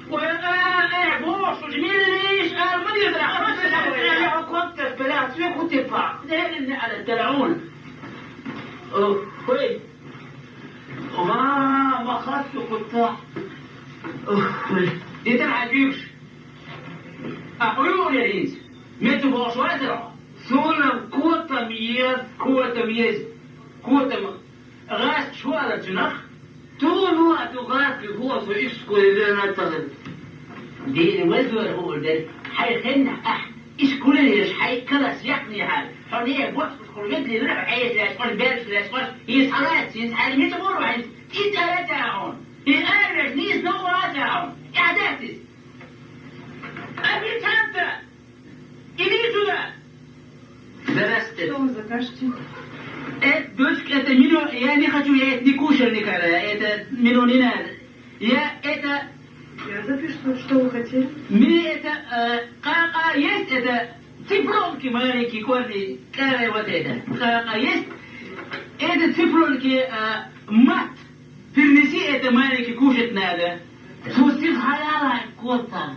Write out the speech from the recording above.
Bon, je m'y أنا كنت بلا كنت بقى ده على التلعون كويس ما خدت قطاع دي تنعجيبش أقولوا يا ريس متو بوشواتر سونا قوة تمييز غاس شو على جناح طول وقت غاس هو في إسكو اللي نتظر دي الوزر هو ده حيخلنا أحد إسكو اللي حي كلاس يقني هذا فنيه بوقت كل جد اللي حيث لأسفل بارش لأسفل يسحلات يسحل متبور وعند إنت لا تعاون الآن نيس نوع تعاون إعدادس أبي تنبأ إليتو ده درست Что вы закажете? Дочка, это миллион, я не хочу, я это не кушал никогда, это миллион не надо. Я запишу, что вы хотели. Мне это, есть это, цифронки маленькие, корни, вот это. Есть это цифронки, мат. Перенеси это маленький, кушать надо. Пусти халява, кота.